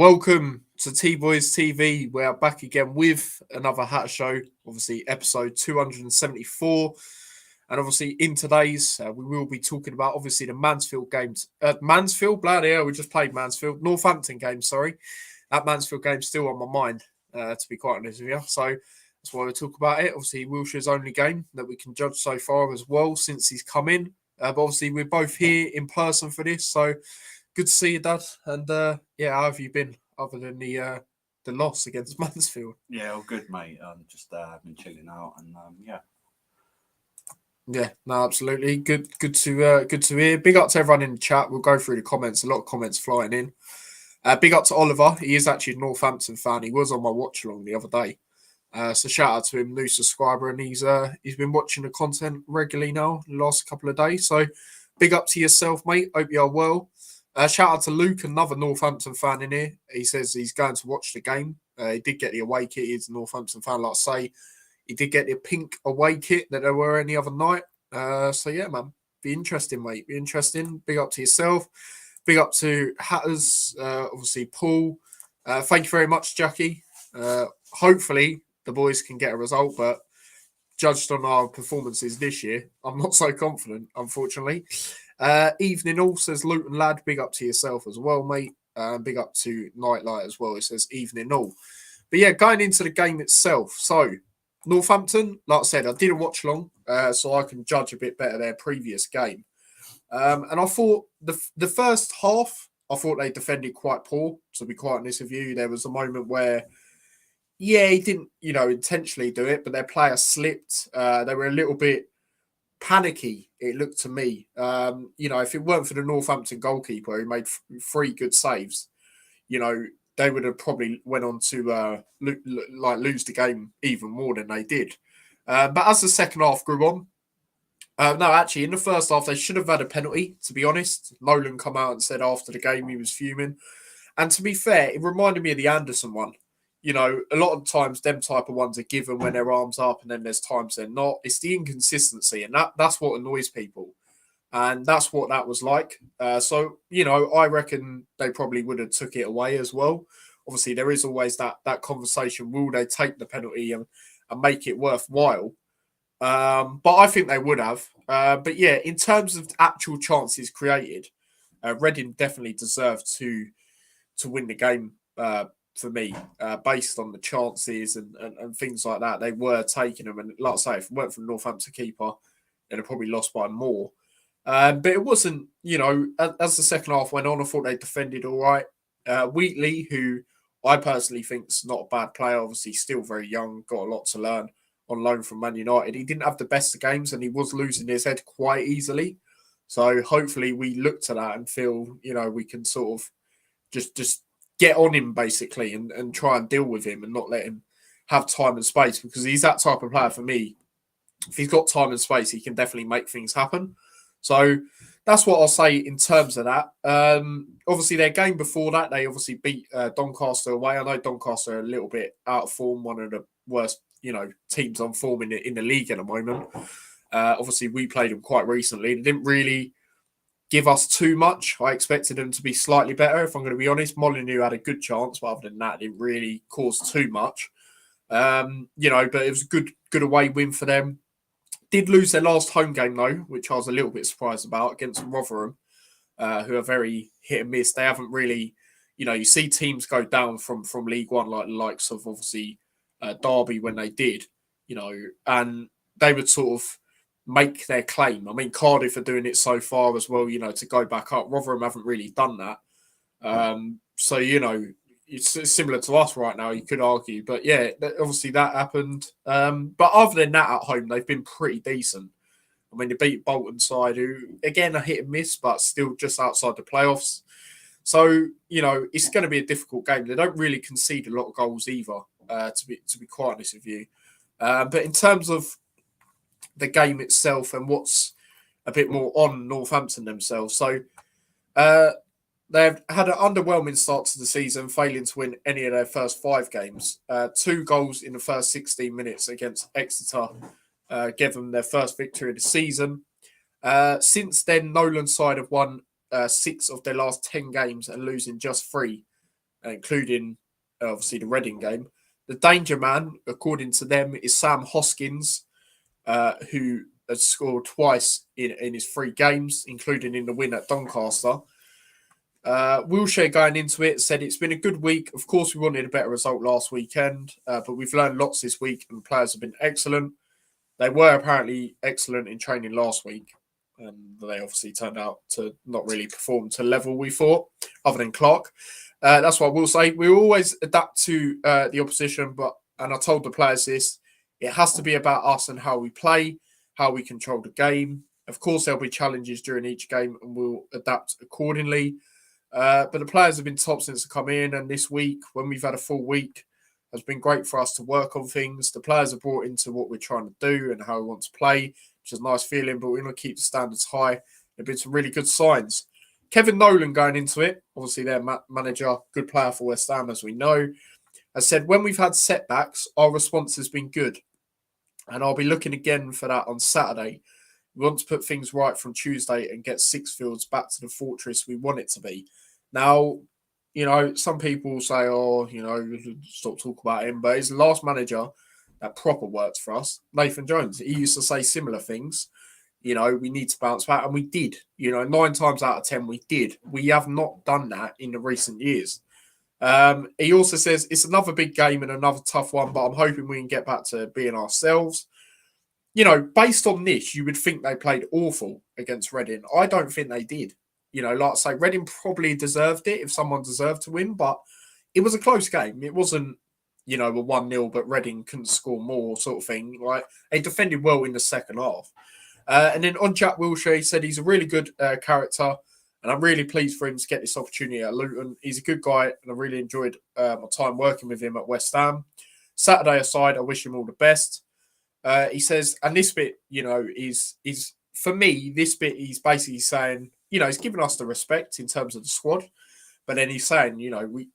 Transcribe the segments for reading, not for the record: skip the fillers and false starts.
Welcome to T Boys TV. We are back again with another Hat Show, obviously episode 274. And obviously in today's, we will be talking about obviously the Mansfield games. Mansfield, bloody hell, we just played Mansfield. Northampton game, sorry. That Mansfield game's still on my mind, to be quite honest with you. So that's why we talk about it. Obviously, Wilshere's only game that we can judge so far as well since he's come in. But obviously, we're both here in person for this. So good to see you, Dad. And how have you been other than the loss against Mansfield? Yeah, all good, mate. Just been chilling out, and Yeah, no, absolutely. Good to hear. Big up to everyone in the chat. We'll go through the comments. A lot of comments flying in. Big up to Oliver. He is actually a Northampton fan. He was on my watch along the other day. So shout out to him, new subscriber, and he's been watching the content regularly now the last couple of days. So big up to yourself, mate. Hope you are well. Shout out to Luke, another Northampton fan in here. He says he's going to watch the game. He did get the away kit. He's a Northampton fan, like I say. He did get the pink away kit that there were any other night. So yeah, man, be interesting, mate. Be interesting. Big up to yourself. Big up to Hatters, obviously Paul. Thank you very much, Jackie. Hopefully the boys can get a result, but judged on our performances this year, I'm not so confident, unfortunately. Evening all, says Luton Lad. Big up to yourself as well, mate. Big up to Nightlight as well. It says evening all. But yeah, going into the game itself. So Northampton, like I said, I didn't watch long, so I can judge a bit better their previous game. And I thought the first half, I thought they defended quite poor. To be quite honest with you, there was a moment where, yeah, he didn't, intentionally do it, but their player slipped. They were a little bit panicky, it looked to me. If it weren't for the Northampton goalkeeper who made three good saves, they would have probably went on to lose the game even more than they did. But as the second half grew on, no, actually, in the first half, they should have had a penalty, to be honest. Nolan come out and said after the game he was fuming. And to be fair, it reminded me of the Anderson one. A lot of times them type of ones are given when their arms up, and then there's times they're not. It's the inconsistency, and that's what annoys people. And that's what that was like. I reckon they probably would have took it away as well. Obviously, there is always that conversation, will they take the penalty and make it worthwhile? But I think they would have. But yeah, in terms of actual chances created, Reading definitely deserved to win the game for me, based on the chances and things like that. They were taking them. And like I say, if it weren't for the Northampton keeper, they'd have probably lost by more. But it wasn't, as the second half went on, I thought they defended all right. Wheatley, who I personally think is not a bad player, obviously still very young, got a lot to learn, on loan from Man United. He didn't have the best of games and he was losing his head quite easily. So hopefully we look to that and feel, we can sort of just get on him basically and try and deal with him and not let him have time and space, because he's that type of player for me. If he's got time and space, he can definitely make things happen. So that's what I'll say in terms of that. Obviously, their game before that, they obviously beat Doncaster away. I know Doncaster are a little bit out of form, one of the worst, teams on form in the league at the moment. Obviously, we played them quite recently. They didn't really give us too much. I expected them to be slightly better, if I'm going to be honest. Molyneux had a good chance, but other than that, didn't really cause too much. But it was a good away win for them. Did lose their last home game, though, which I was a little bit surprised about, against Rotherham, who are very hit and miss. They haven't really, you see teams go down from League One, like the likes of, obviously, Derby when they did, and they would sort of make their claim. I mean, Cardiff are doing it so far as well, to go back up. Rotherham haven't really done that. So, it's similar to us right now, you could argue. But yeah, obviously that happened. But other than that, at home, they've been pretty decent. I mean, they beat Bolton side, who, again, are hit and miss, but still just outside the playoffs. So, it's going to be a difficult game. They don't really concede a lot of goals either, to be quite honest with you. But in terms of the game itself and what's a bit more on Northampton themselves. So, they've had an underwhelming start to the season, failing to win any of their first 5 games. 2 goals in the first 16 minutes against Exeter gave them their first victory of the season. Since then, Nolan's side have won 6 of their last 10 games and losing just 3. including obviously the Reading game. The danger man, according to them, is Sam Hoskins, who has scored twice in his 3 games, including in the win at Doncaster. Wilshere going into it said it's been a good week. Of course, we wanted a better result last weekend, but we've learned lots this week and the players have been excellent. They were apparently excellent in training last week, and they obviously turned out to not really perform to level we thought, other than Clark. That's what I will say. We always adapt to the opposition, and I told the players this, it has to be about us and how we play, how we control the game. Of course, there'll be challenges during each game, and we'll adapt accordingly. But the players have been top since they come in, and this week, when we've had a full week, has been great for us to work on things. The players are brought into what we're trying to do and how we want to play, which is a nice feeling, but we're going to keep the standards high. There have been some really good signs. Kevin Nolan going into it, obviously their manager, good player for West Ham, as we know, has said, when we've had setbacks, our response has been good. And I'll be looking again for that on Saturday. We want to put things right from Tuesday and get Sixfields back to the fortress we want it to be. Now, some people say, stop talking about him, but he's the last manager that proper worked for us, Nathan Jones. He used to say similar things. We need to bounce back, and we did. 9 times out of 10, we did. We have not done that in the recent years. He also says it's another big game and another tough one, but I'm hoping we can get back to being ourselves. Based on this, you would think they played awful against Reading. I don't think they did. Like I say, Reading probably deserved it if someone deserved to win, but it was a close game. It wasn't, a 1-0, but Reading couldn't score more sort of thing. Like, they defended well in the second half. And then on Jack Wilshere, he said he's a really good character, and I'm really pleased for him to get this opportunity at Luton. He's a good guy, and I really enjoyed my time working with him at West Ham. Saturday aside, I wish him all the best. He says, and this bit, is for me, this bit he's basically saying, he's giving us the respect in terms of the squad, but then he's saying, we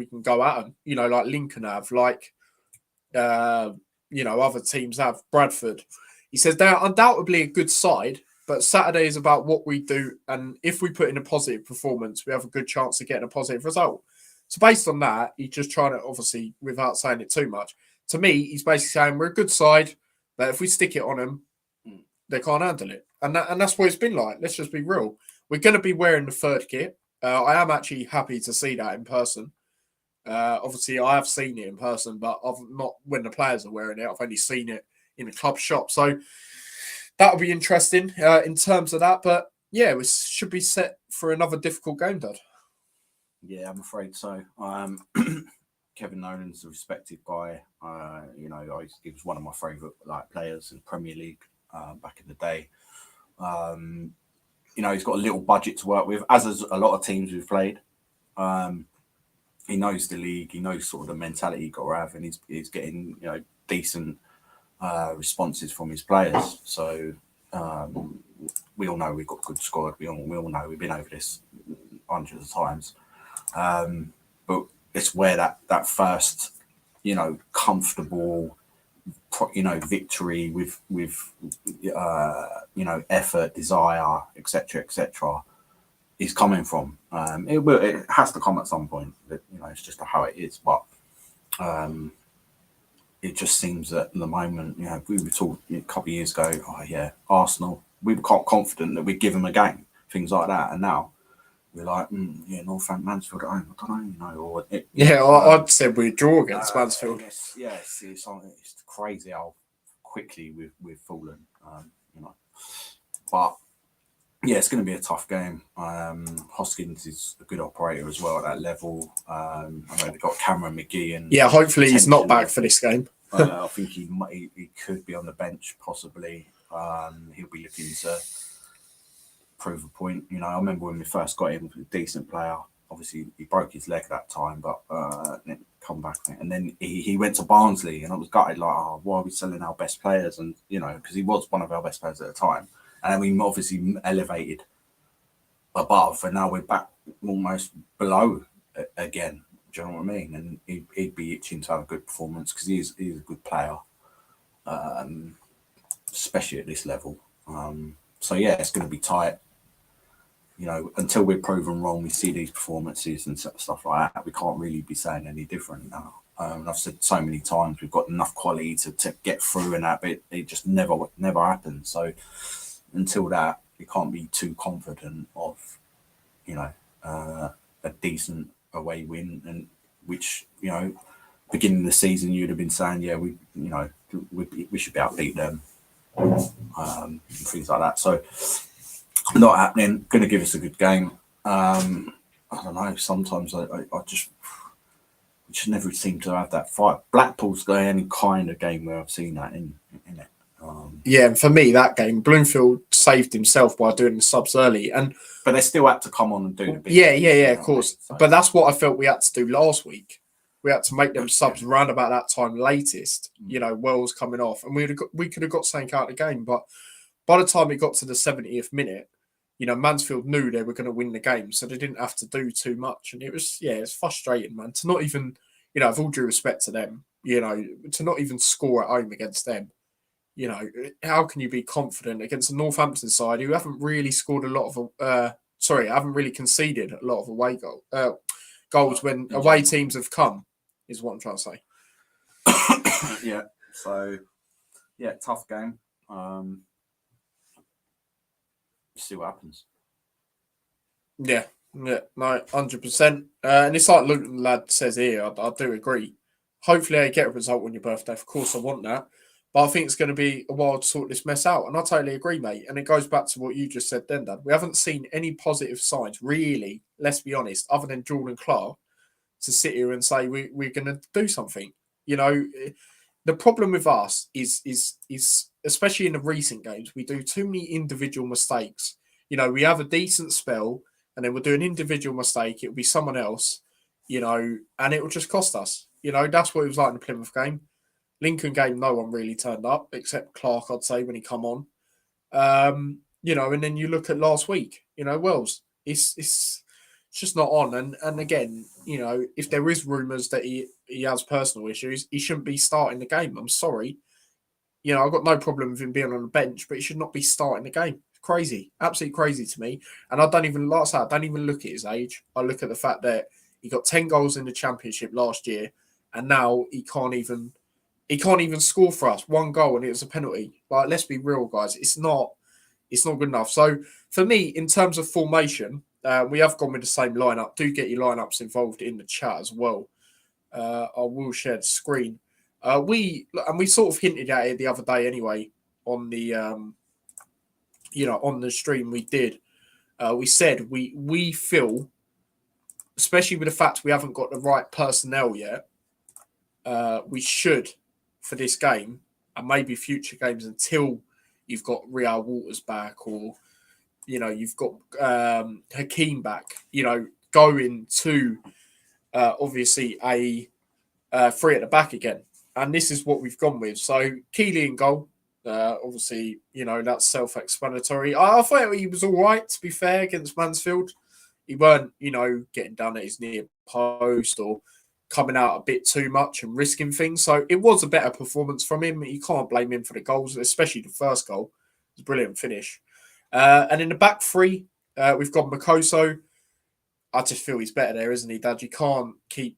can go at them, like Lincoln have, like, other teams have, Bradford. He says they're undoubtedly a good side, but Saturday is about what we do, and if we put in a positive performance, we have a good chance of getting a positive result. So based on that, he's just trying to, obviously, without saying it too much, to me, he's basically saying we're a good side, but if we stick it on them, they can't handle it. And that's what it's been like. Let's just be real. We're going to be wearing the 3rd kit. I am actually happy to see that in person. Obviously, I have seen it in person, but I've not when the players are wearing it. I've only seen it in a club shop. So that'll be interesting in terms of that. But yeah, we should be set for another difficult game, Dad. Yeah, I'm afraid so. Kevin Nolan's a respected guy. He was one of my favourite players in the Premier League back in the day. He's got a little budget to work with, as a lot of teams we've played. He knows the league. He knows sort of the mentality you got to have, and he's getting decent responses from his players. So we all know we've got a good squad. We all know we've been over this hundreds of times. But it's where that first, comfortable, victory with effort, desire, etc., is coming from. It has to come at some point. It's just how it is. But it just seems that at the moment, we were talking a couple of years ago. Oh yeah, Arsenal. We were quite confident that we'd give them a game, things like that, and now we're like, Northampton, Mansfield at home. I don't know, I'd said we'd draw against Mansfield. Yes, it's crazy how quickly we've fallen. But yeah, it's going to be a tough game. Hoskins is a good operator as well at that level. I know they've got Cameron McGee, and hopefully he's not back for this game. I think he could be on the bench possibly. He'll be looking to prove a point. I remember when we first got him, he was a decent player. Obviously, he broke his leg that time, but then come back. And then he went to Barnsley, and I was gutted, like, oh, why are we selling our best players? And, because he was one of our best players at the time. And we obviously elevated above, and now we're back almost below again. Do you know what I mean? And he'd be itching to have a good performance because he's a good player, especially at this level. So, yeah, it's going to be tight. you know, until we're proven wrong, we see these performances and stuff like that. We can't really be saying any different now. And I've said so many times we've got enough quality to get through and that, but it just never happens. So until that, you can't be too confident of, you know, a decent away win, and which, you know, beginning of the season you'd have been saying, yeah, we should be able to beat them, and things like that. So not happening. Going to give us a good game. I don't know. Sometimes I just we just never seem to have that fight. Blackpool's the only kind of game where I've seen that in it. Yeah, and for me, that game, Bloomfield saved himself by doing the subs early, but they still had to come on and do the big. Yeah, of course. So. But that's what I felt we had to do last week. We had to make them subs around about that time latest. You know, Wells coming off, and we could have got something out of the game. But by the time it got to the 70th minute, you know, Mansfield knew they were going to win the game, so they didn't have to do too much. And it's frustrating, man, to not even, you know, with all due respect to them, you know, to not even score at home against them. You know, how can you be confident against the Northampton side who haven't really scored a lot of, haven't really conceded a lot of away goals when away teams have come, is what I'm trying to say. Yeah. So, yeah, tough game. See what happens. Yeah, no, 100%. And it's like Luton lad says here, I do agree. Hopefully I get a result on your birthday. Of course I want that. But I think it's going to be a while to sort this mess out. And I totally agree, mate. And it goes back to what you just said then, Dad. We haven't seen any positive signs, really, let's be honest, other than Jordan Clark, to sit here and say we're going to do something. You know, the problem with us is especially in the recent games, we do too many individual mistakes. You know, we have a decent spell and then we'll do an individual mistake. It'll be someone else, you know, and it will just cost us. You know, that's what it was like in the Plymouth game. Lincoln game, no one really turned up except Clark, I'd say, when he come on. You know, and then you look at last week, you know, Wells, it's just not on. And again, you know, if there is rumours that he has personal issues, he shouldn't be starting the game. I'm sorry. You know, I've got no problem with him being on the bench, but he should not be starting the game. Crazy. Absolutely crazy to me. And I don't even, like I said, I don't even look at his age. I look at the fact that he got 10 goals in the Championship last year, and now he can't even score for us. One goal and it was a penalty. Like, let's be real, guys. It's not good enough. So for me, in terms of formation, we have gone with the same lineup. Do get your lineups involved in the chat as well. I will share the screen. We sort of hinted at it the other day anyway on the on the stream we did. We said we feel, especially with the fact we haven't got the right personnel yet, we should, for this game and maybe future games until you've got Real Waters back, or, you know, you've got Hakeem back, you know, going to obviously a three at the back again. And this is what we've gone with. So Keeley in goal. Obviously, you know, that's self-explanatory. I thought he was all right, to be fair, against Mansfield. He weren't, you know, getting done at his near post or coming out a bit too much and risking things. So it was a better performance from him. You can't blame him for the goals, especially the first goal. It was a brilliant finish. And in the back three, we've got Makoso. I just feel he's better there, isn't he, Dad? You can't keep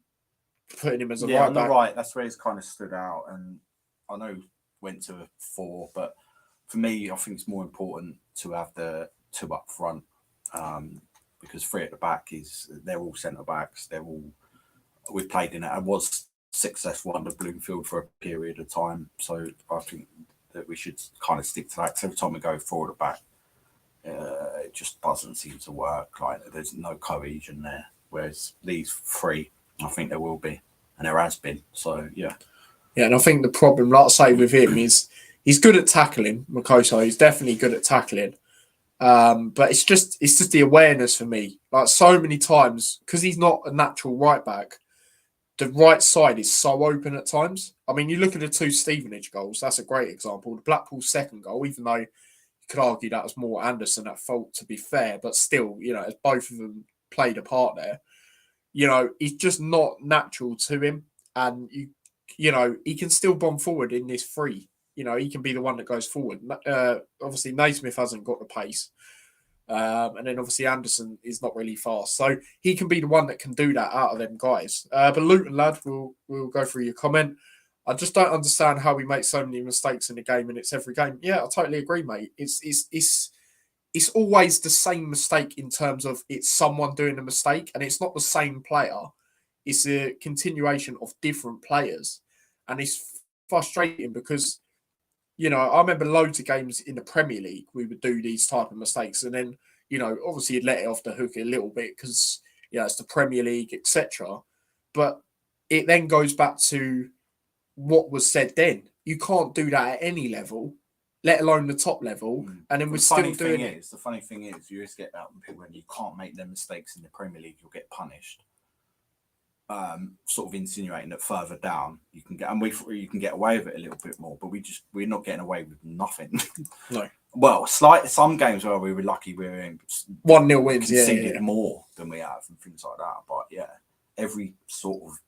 putting him as a right back. Right. That's where he's kind of stood out. And I know he went to a 4, but for me, I think it's more important to have the 2 up front, because 3 at the back they're all centre backs. We've played in it. I was successful under Bloomfield for a period of time, so I think that we should kind of stick to that. Because every time we go forward or back, it just doesn't seem to work. Like, there's no cohesion there. Whereas these 3, I think there will be, and there has been. So yeah, and I think the problem, like I say, with him is he's good at tackling. Makoso, he's definitely good at tackling. But it's just the awareness for me. Like, so many times, because he's not a natural right back, the right side is so open at times. I mean, you look at the 2 Stevenage goals, that's a great example. The Blackpool second goal, even though you could argue that was more Anderson at fault, to be fair, but still, you know, as both of them played a part there, you know, it's just not natural to him. And, you know, he can still bomb forward in this 3. You know, he can be the one that goes forward. Obviously, Naismith hasn't got the pace. And then obviously Anderson is not really fast. So he can be the one that can do that out of them guys. But Luton, lad, we'll go through your comment. I just don't understand how we make so many mistakes in the game and it's every game. Yeah, I totally agree, mate. It's always the same mistake in terms of it's someone doing a mistake and it's not the same player. It's a continuation of different players. And it's frustrating because, you know, I remember loads of games in the Premier League, we would do these type of mistakes. And then, you know, obviously you'd let it off the hook a little bit because, you know, it's the Premier League, etc. But it then goes back to what was said then. You can't do that at any level, let alone the top level. And then we're still doing it. The funny thing is, you just get that when you can't make them mistakes in the Premier League, you'll get punished. Sort of insinuating that further down you can get, and you can get away with it a little bit more, but we're not getting away with nothing. No. Well, some games where we were lucky, we were in 1-0 wins, conceded more than we have and things like that. But yeah, every sort of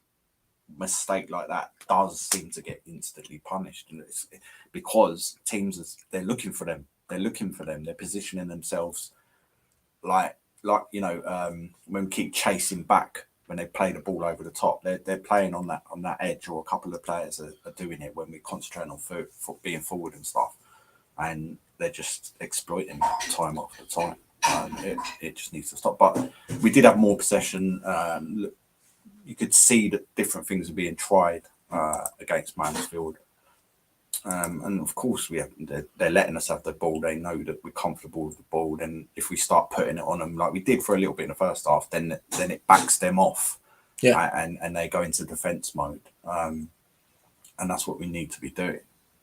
mistake like that does seem to get instantly punished, and it's because teams they're looking for them. They're positioning themselves like you know, when we keep chasing back. When they play the ball over the top, they're playing on that edge, or a couple of players are doing it when we concentrate on being forward and stuff, and they're just exploiting that time after time. It just needs to stop. But we did have more possession. You could see that different things are being tried against Mansfield, and of course they're letting us have the ball. They know that we're comfortable with the ball. Then if we start putting it on them like we did for a little bit in the first half, then it backs them off, and they go into defence mode, and that's what we need to be doing.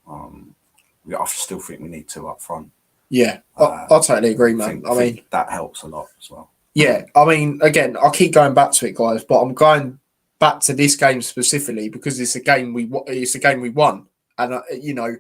I still think we need to up front. Yeah, I totally agree, man. I mean that helps a lot as well. Yeah, I mean, again, I keep going back to it, guys, but I'm going back to this game specifically because it's a game we won. And, you know,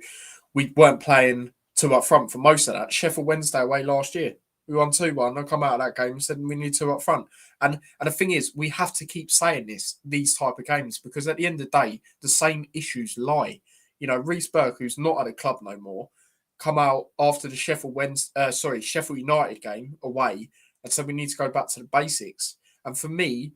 we weren't playing 2 up front for most of that. Sheffield Wednesday away last year. We won 2-1. I come out of that game and said we need 2 up front. And the thing is, we have to keep saying these type of games, because at the end of the day, the same issues lie. You know, Reece Burke, who's not at the club no more, come out after the Sheffield United game away and said we need to go back to the basics. And for me,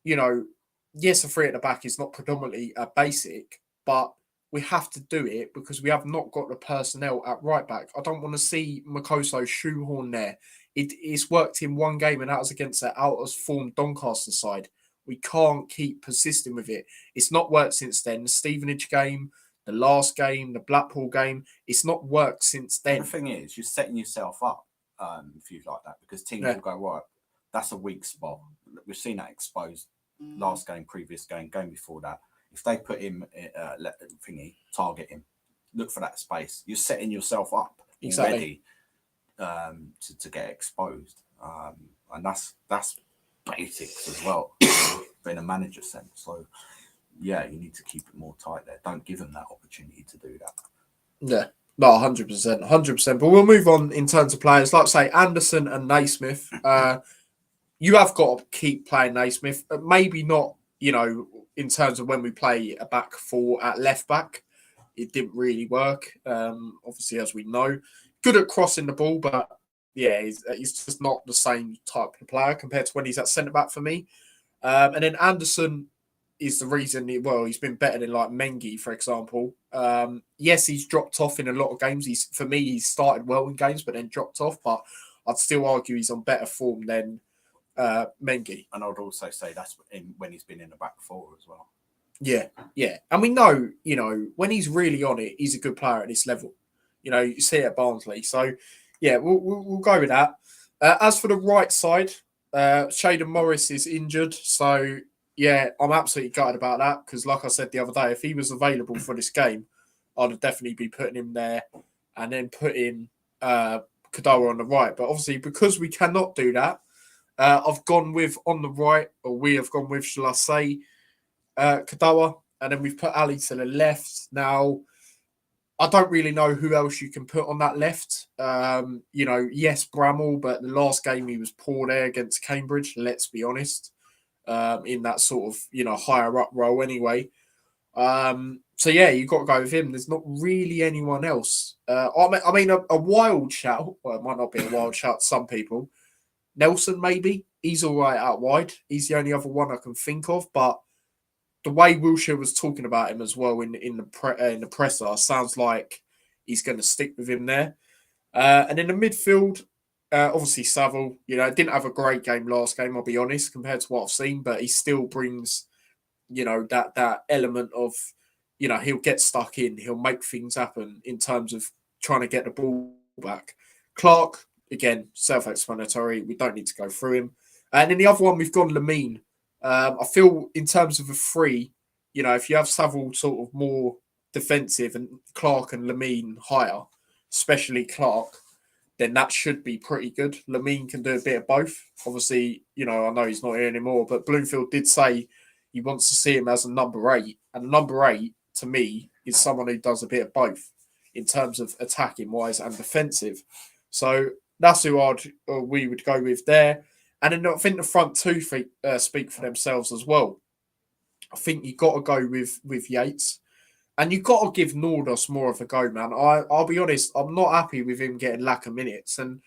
you know, yes, a 3 at the back is not predominantly a basic, but we have to do it because we have not got the personnel at right back. I don't want to see Makoso shoehorn there. It's worked in one game, and that was against the out of form Doncaster side. We can't keep persisting with it. It's not worked since then. The Stevenage game, the last game, the Blackpool game, it's not worked since then. The thing is, you're setting yourself up if you like that, because teams will go, right, that's a weak spot. We've seen that exposed last game, previous game before that. If they put him, target him, look for that space, you're setting yourself up already to get exposed. And that's basics as well, in a manager sense. So, yeah, you need to keep it more tight there. Don't give them that opportunity to do that. Yeah, no, 100%, 100%. But we'll move on in terms of players. Like I say, Anderson and Naismith, you have got to keep playing Naismith. Maybe not, you know, in terms of when we play a back 4 at left back. It didn't really work, obviously, as we know. Good at crossing the ball, but yeah, he's just not the same type of player compared to when he's at centre-back for me. And then Anderson is the reason, he's been better than like Mengi, for example. Yes, he's dropped off in a lot of games. He's started well in games, but then dropped off. But I'd still argue he's on better form than Mengi. And I would also say that's when he's been in the back 4 as well. Yeah. And we know, you know, when he's really on it, he's a good player at this level. You know, you see it at Barnsley. So, yeah, we'll go with that. As for the right side, SHAYDEN Morris is injured. So, yeah, I'm absolutely gutted about that because, like I said the other day, if he was available for this game, I'd definitely be putting him there and then putting Kadawa on the right. But obviously, because we cannot do that, I've gone with on the right, or we have gone with, shall I say, Kadawa, and then we've put Ali to the left. Now, I don't really know who else you can put on that left. You know, yes, Bramall, but the last game he was poor there against Cambridge, let's be honest, in that sort of, you know, higher up role anyway. So yeah, you got to go with him. There's not really anyone else. I mean, a wild shout. Well, it might not be a wild shout to some people. Nelson, maybe he's all right out wide. He's the only other one I can think of. But the way Wilshere was talking about him as well in the presser sounds like he's going to stick with him there. And in the midfield, obviously Saville, didn't have a great game last game, I'll be honest, compared to what I've seen, but he still brings, that element of, he'll get stuck in, he'll make things happen in terms of trying to get the ball back. Clark, again, self-explanatory. We don't need to go through him. And in the other one, we've gone Lamine. I feel in terms of a three, if you have Saville sort of more defensive and Clark and Lamine higher, especially Clark, then that should be pretty good. Lamine can do a bit of both. Obviously, I know he's not here anymore, but Bloomfield did say he wants to see him as a number 8. And number 8, to me, is someone who does a bit of both in terms of attacking wise and defensive. So that's who we would go with there. And then I think the front two speak for themselves as well. I think you've got to go with Yates. And you've got to give Nordos more of a go, man. I'll be honest, I'm not happy with him getting lack of minutes. And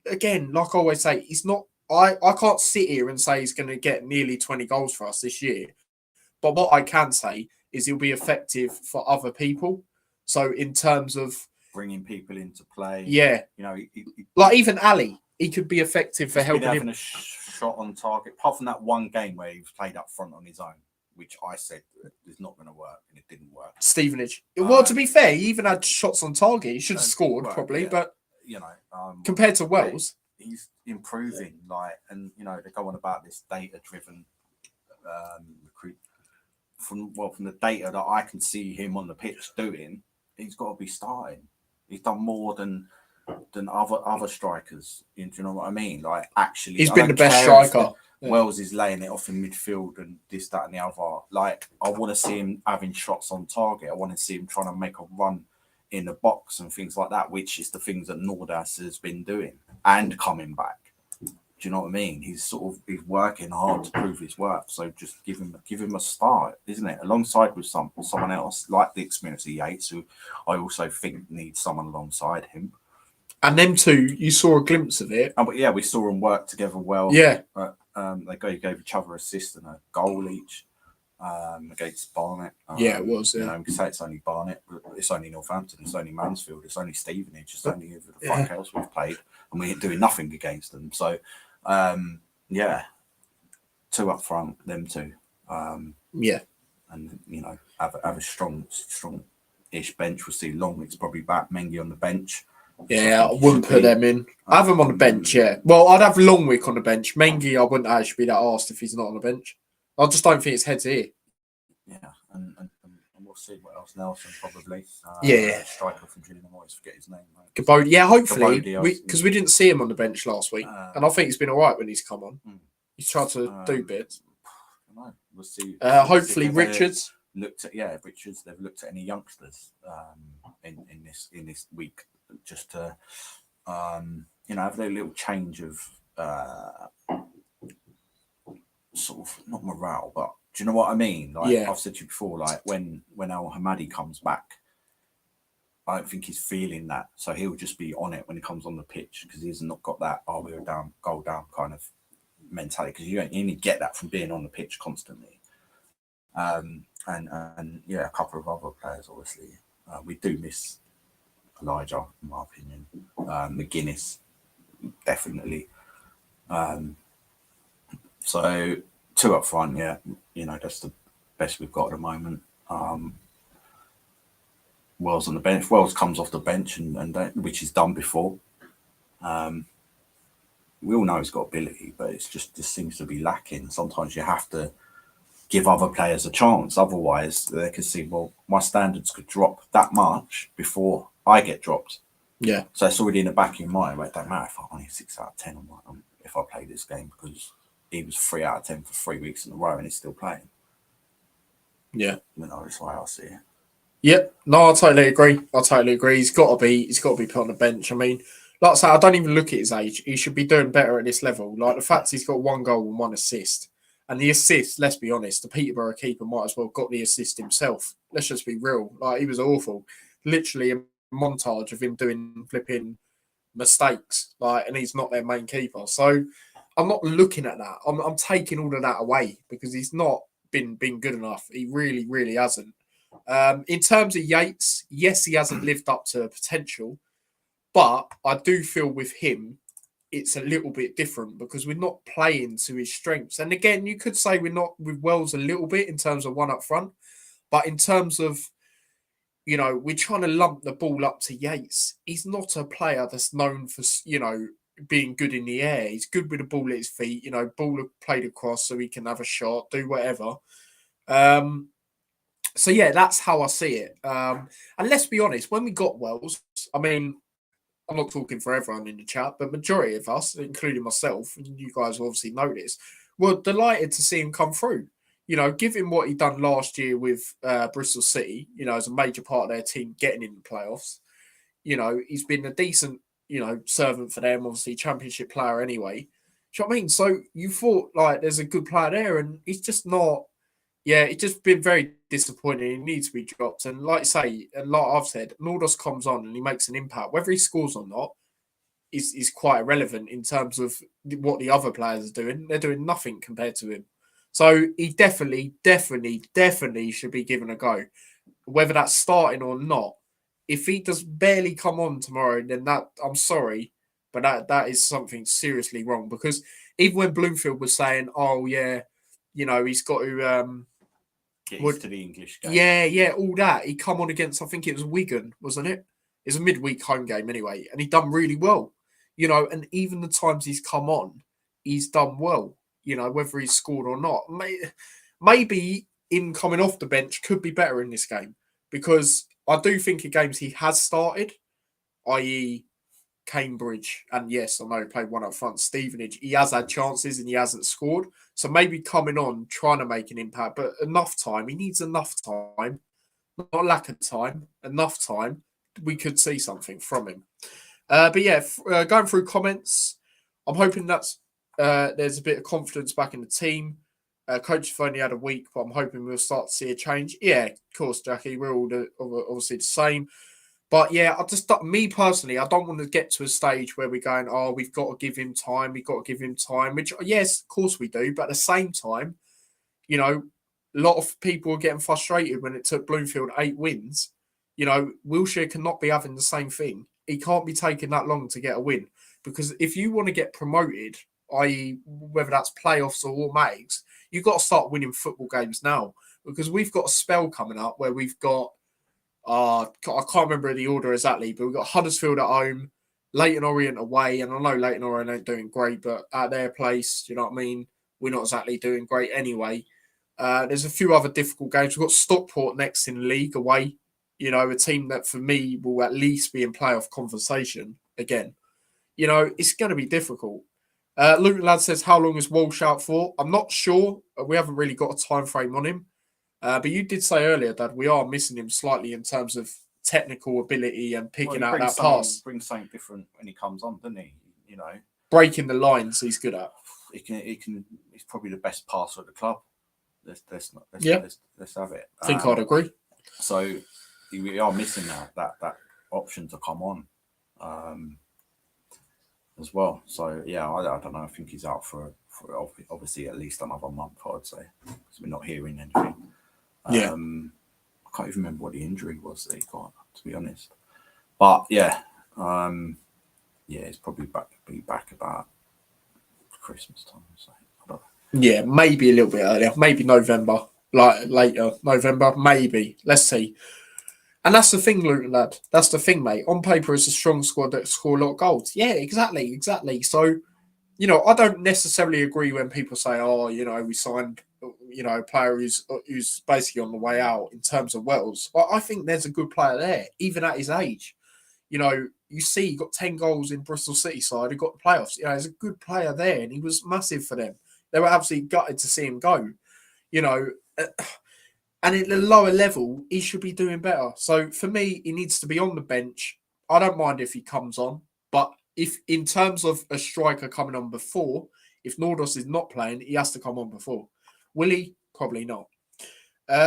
again, like I always say, he's not. I can't sit here and say he's going to get nearly 20 goals for us this year. But what I can say is he'll be effective for other people. So in terms of bringing people into play, yeah, like even Ali, he could be effective for helping him. A shot on target, apart from that one game where he was played up front on his own, which I said is not going to work, and it didn't work. Stevenage. Well, to be fair, he even had shots on target. He should have scored probably, yeah. But compared to Wells, he's improving. And they go on about this data-driven recruit. From the data that I can see him on the pitch doing, he's got to be starting. He's done more than other strikers. Do you know what I mean? Actually, he's been the best striker. Yeah. Wells is laying it off in midfield and this, that, and the other. I want to see him having shots on target. I want to see him trying to make a run in the box and things like that, which is the things that Nordas has been doing and coming back. Do you know what I mean? He's working hard to prove his worth. So just give him a start, isn't it? Alongside with someone else, like the experience of Yates, who I also think needs someone alongside him. And them two, you saw a glimpse of it. But yeah, we saw them work together well. Yeah. They gave each other assist and a goal each against Barnet. Yeah, it was. Yeah. You can say it's only Barnet, but it's only Northampton, it's only Mansfield, it's only Stevenage, it's only the fuck else we've played, and we're doing nothing against them. So, two up front, them two. Yeah, and have a strong-ish bench. We'll see Longwick's probably back. Mengi on the bench. Yeah, I wouldn't put them in. I have them on the bench, yeah. Well, I'd have Longwick on the bench. Mengi, I wouldn't actually be that arsed if he's not on the bench. I just don't think his head's here. Yeah, and we'll see what else. Nelson, probably. Striker from Gillingham, I always forget his name. Right? Gabodi, yeah, hopefully. Because we didn't see him on the bench last week. And I think he's been all right when he's come on. He's tried to do bits. I don't know. We'll see. Hopefully Richards. Richards. They've looked at any youngsters in this week, just to have their little change of sort of not morale, but do you know what I mean? I've said to you before, when Al Hamadi comes back, I don't think he's feeling that, so he'll just be on it when he comes on the pitch because he's not got that we're down, goal down kind of mentality, because you only get that from being on the pitch constantly. And a couple of other players, obviously. We do miss Elijah, in my opinion. McGuinness, definitely. So 2 up front, that's the best we've got at the moment. Wells on the bench. Wells comes off the bench, and which he's done before. We all know he's got ability, but it just seems to be lacking. Sometimes you have to give other players a chance. Otherwise, they can see, well, my standards could drop that much before I get dropped. Yeah. So it's already in the back of your mind. It don't matter if I'm only 6 out of 10 if I play this game, because he was 3 out of 10 for 3 weeks in a row and he's still playing. Yeah. That's why I see it. Yep. No, I totally agree. He's got to be put on the bench. I mean, like I say, I don't even look at his age. He should be doing better at this level. Like the fact he's got 1 goal and 1 assist, And the assist, let's be honest, the Peterborough keeper might as well got the assist himself. Let's just be real. Like, he was awful. Literally a montage of him doing flipping mistakes. Like, and he's not their main keeper. So I'm not looking at that. I'm taking all of that away because he's not been good enough. He really, really hasn't. In terms of Yates, yes, he hasn't lived up to potential. But I do feel with him, it's a little bit different because we're not playing to his strengths. And again, you could say we're not with Wells a little bit in terms of one up front, but in terms of, we're trying to lump the ball up to Yates. He's not a player that's known for, being good in the air. He's good with the ball at his feet, ball played across so he can have a shot, do whatever. So yeah, that's how I see it. And let's be honest, when we got Wells, I mean, I'm not talking for everyone in the chat, but majority of us, including myself, and you guys obviously know this, were delighted to see him come through. Give him what he done last year with Bristol City, as a major part of their team getting in the playoffs. He's been a decent, servant for them, obviously championship player anyway. Do you know what I mean? So you thought, like, there's a good player there, and he's just not. Yeah, it's just been very disappointing. He needs to be dropped. And like I say, and like I've said, Nordos comes on and he makes an impact. Whether he scores or not is quite irrelevant in terms of what the other players are doing. They're doing nothing compared to him. So he definitely should be given a go. Whether that's starting or not, if he does barely come on tomorrow, then I'm sorry, but that is something seriously wrong. Because even when Bloomfield was saying, oh yeah, he's got to get used to the English game. Yeah, all that. He come on against, I think it was Wigan, wasn't it? It's a midweek home game anyway, and he done really well. And even the times he's come on, he's done well. Whether he's scored or not. Maybe him coming off the bench could be better in this game because I do think in games he has started, i.e. Cambridge, and yes, I know he played one up front, Stevenage, he has had chances and he hasn't scored. So maybe coming on, trying to make an impact, but enough time. He needs enough time, not lack of time, enough time. We could see something from him. But yeah, going through comments, I'm hoping that's there's a bit of confidence back in the team. Coach have only had a week, but I'm hoping we'll start to see a change. Yeah, of course, Jackie, we're all obviously the same. But yeah, me personally, I don't want to get to a stage where we're going, oh, we've got to give him time. Which, yes, of course we do. But at the same time, a lot of people are getting frustrated when it took Bloomfield 8 wins. Wilshere cannot be having the same thing. He can't be taking that long to get a win. Because if you want to get promoted, i.e. whether that's playoffs or automatics, you've got to start winning football games now. Because we've got a spell coming up where we've got I can't remember the order exactly, but we've got Huddersfield at home, Leyton Orient away, and I know Leyton Orient ain't doing great, but at their place, you know what I mean? We're not exactly doing great anyway. There's a few other difficult games. We've got Stockport next in the league away, a team that for me will at least be in playoff conversation again. It's going to be difficult. Luke Ladd says, how long is Walsh out for? I'm not sure. We haven't really got a time frame on him. But you did say earlier that we are missing him slightly in terms of technical ability and picking out that pass. Brings something different when he comes on, doesn't he? Breaking the lines, he's good at. He can. He's probably the best passer at the club. Let's have it. I think I'd agree. So we are missing that option to come on, as well. So yeah, I don't know. I think he's out for obviously at least another month, I'd say, because we're not hearing anything. Yeah, I can't even remember what the injury was that he got, to be honest. But yeah, it's probably back about Christmas time. So I don't know. Yeah, maybe a little bit earlier, maybe November, like later November, maybe. Let's see. And that's the thing, Luke, lad. That's the thing, mate. On paper, it's a strong squad that score a lot of goals. Yeah, exactly. So, I don't necessarily agree when people say, "Oh, we signed." A player who's basically on the way out in terms of Wells. But I think there's a good player there, even at his age. You see he got 10 goals in Bristol City side, he got the playoffs. There's a good player there, and he was massive for them. They were absolutely gutted to see him go. And at the lower level, he should be doing better. So for me, he needs to be on the bench. I don't mind if he comes on, but if in terms of a striker coming on before, if Nordos is not playing, he has to come on before. Will he? Probably not.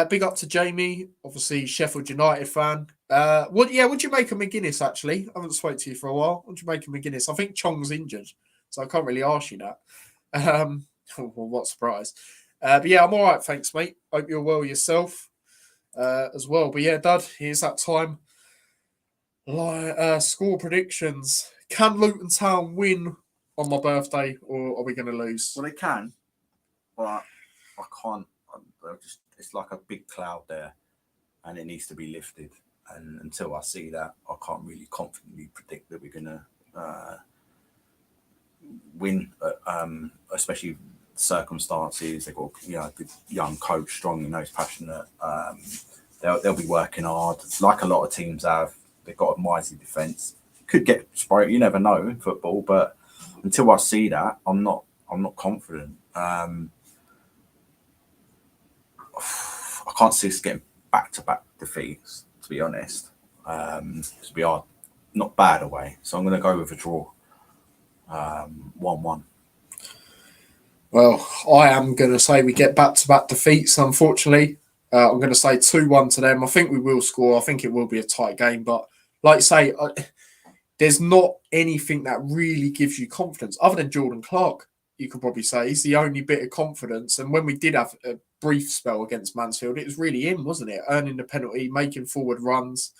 Big up to Jamie, obviously Sheffield United fan. What do you make of McGuinness, actually? I haven't spoken to you for a while. What do you make of McGuinness? I think Chong's injured, so I can't really ask you that. Well, what surprise. But yeah, I'm all right, thanks, mate. Hope you're well yourself as well. But yeah, Dad, here's that time. Score predictions. Can Luton Town win on my birthday, or are we going to lose? Well, they can, but I can't. It's like a big cloud there, and it needs to be lifted. And until I see that, I can't really confidently predict that we're going to win. Especially circumstances. They've got a good young coach, strong, he's passionate. They'll be working hard, like a lot of teams have. They've got a mighty defence. Could get sprayed. You never know in football, but until I see that, I'm not confident. I can't see us getting back-to-back defeats, to be honest. Because we are not bad away. So I'm going to go with a draw. 1-1. Well, I am going to say we get back-to-back defeats, unfortunately. I'm going to say 2-1 to them. I think we will score. I think it will be a tight game. But like I say, there's not anything that really gives you confidence other than Jordan Clark, you could probably say. He's the only bit of confidence. And when we did have a brief spell against Mansfield, it was really him, wasn't it? Earning the penalty, making forward runs.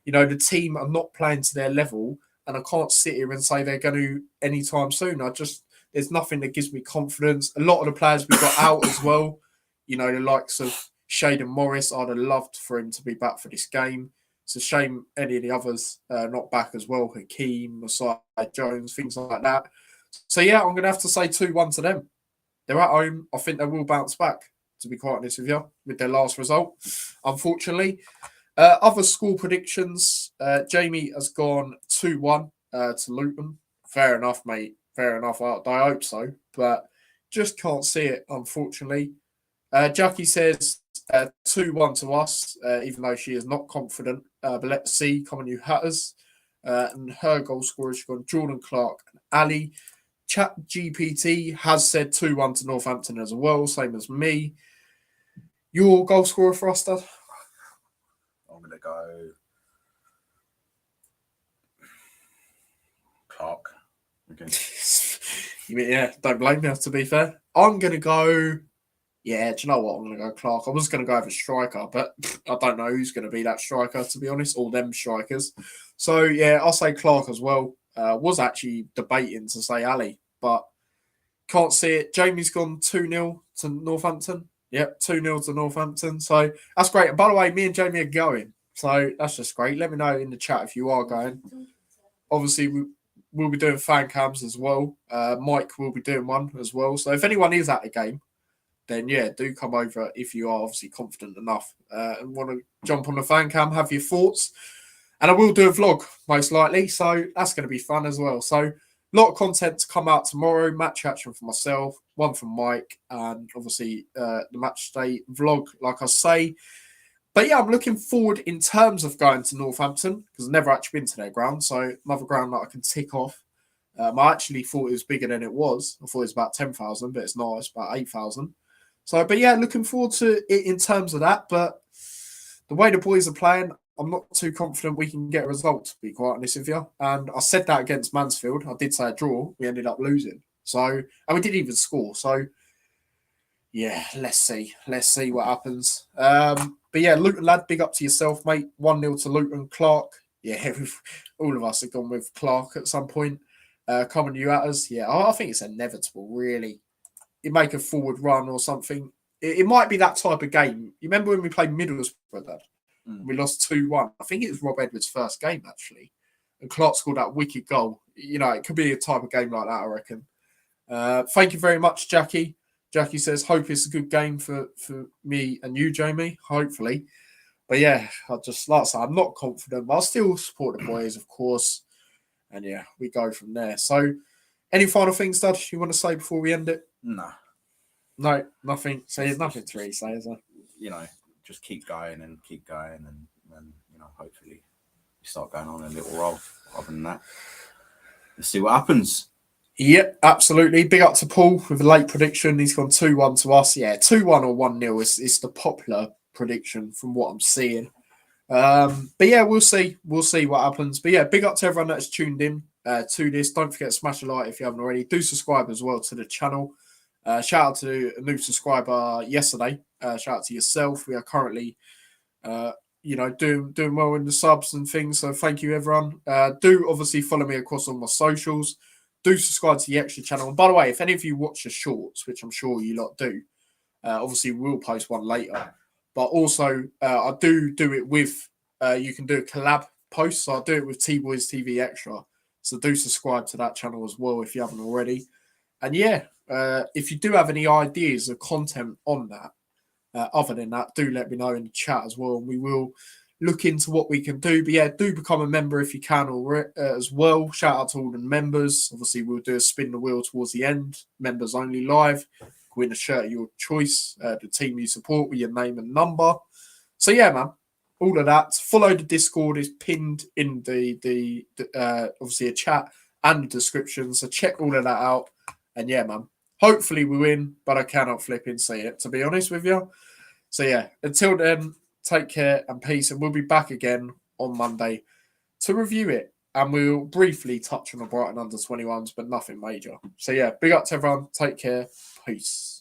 The team are not playing to their level. And I can't sit here and say they're going to anytime soon. There's nothing that gives me confidence. A lot of the players we got out as well, the likes of SHAYDEN Morris, I'd have loved for him to be back for this game. It's a shame any of the others not back as well. Hakeem, Messiah Jones, things like that. So, yeah, I'm going to have to say 2-1 to them. They're at home. I think they will bounce back, to be quite honest with you, with their last result, unfortunately. Other score predictions. Jamie has gone 2-1 to Luton. Fair enough, mate. Fair enough. I hope so. But just can't see it, unfortunately. Jackie says 2-1 to us, even though she is not confident. But let's see. Come on, you Hatters. And her goal scorers, she's gone Jordan Clark and Ali. Chat GPT has said 2-1 to Northampton as well, same as me. Your goal scorer for us, Dad? I'm going to go Clark. Okay. Yeah, don't blame me, to be fair. I'm going to go... Yeah, do you know what? I'm going to go Clark. I was going to go with a striker, but I don't know who's going to be that striker, to be honest, all them strikers. So, yeah, I'll say Clark as well. Was actually debating to say Ali, but can't see it. Jamie's gone 2-0 to Northampton. Yep, 2-0 to Northampton. So, that's great. And by the way, me and Jamie are going. So, that's just great. Let me know in the chat if you are going. Obviously, we'll be doing fan cams as well. Mike will be doing one as well. So, if anyone is at the game, then yeah, do come over if you are obviously confident enough and want to jump on the fan cam, have your thoughts. And I will do a vlog, most likely. So that's going to be fun as well. So a lot of content to come out tomorrow. Match action for myself, one from Mike, and obviously the match day vlog, like I say. But yeah, I'm looking forward in terms of going to Northampton because I've never actually been to their ground. So another ground that I can tick off. I actually thought it was bigger than it was. I thought it was about 10,000, but it's not. It's about 8,000. So, but yeah, looking forward to it in terms of that. But the way the boys are playing, I'm not too confident we can get a result, to be quite honest with you. And I said that against Mansfield. I did say a draw. We ended up losing. So, and we didn't even score. So, yeah, let's see. Let's see what happens. But yeah, Luton lad, big up to yourself, mate. 1-0 to Luton. Clark. Yeah, all of us have gone with Clark at some point. Common you at us. Yeah, I think it's inevitable, really. You make a forward run or something. It might be that type of game. You remember when we played Middlesbrough, Dad? We lost 2-1. I think it was Rob Edwards' first game, actually. And Clark scored that wicked goal. It could be a type of game like that, I reckon. Thank you very much, Jackie. Jackie says, hope it's a good game for me and you, Jamie. Hopefully. But yeah, I just, like I said, I'm not confident. But I'll still support the boys, of course. And yeah, we go from there. So, any final things, Dad, you want to say before we end it? No, nothing. So there's nothing to really say, is there? Just keep going and hopefully you start going on a little roll. Other than that, let's see what happens. Yep, absolutely. Big up to Paul with a late prediction. He's gone 2-1 to us. Yeah, 2-1 or 1-0 is the popular prediction from what I'm seeing. But yeah, we'll see. We'll see what happens. But yeah, big up to everyone that's tuned in to this. Don't forget to smash a like if you haven't already. Do subscribe as well to the channel. Shout out to a new subscriber yesterday. Shout out to yourself. We are currently doing well in the subs and things. So thank you, everyone. Do obviously follow me across all my socials. Do subscribe to the extra channel. And by the way, if any of you watch the shorts, which I'm sure you lot do, obviously we'll post one later. But also, I do it with. You can do a collab post. So I'll do it with T Boys TV Extra. So do subscribe to that channel as well if you haven't already. And yeah, if you do have any ideas of content on that, other than that, do let me know in the chat as well, and we will look into what we can do. But yeah, do become a member if you can as well. Shout out to all the members. Obviously, we'll do a spin the wheel towards the end. Members only live. Win a shirt of your choice. The team you support with your name and number. So yeah, man, all of that. Follow the Discord. Is pinned in the obviously a chat and the description. So check all of that out. And yeah, man. Hopefully we win, but I cannot flipping see it, to be honest with you. So yeah, until then, take care and peace. And we'll be back again on Monday to review it. And we'll briefly touch on the Brighton under-21s, but nothing major. So yeah, big up to everyone. Take care. Peace.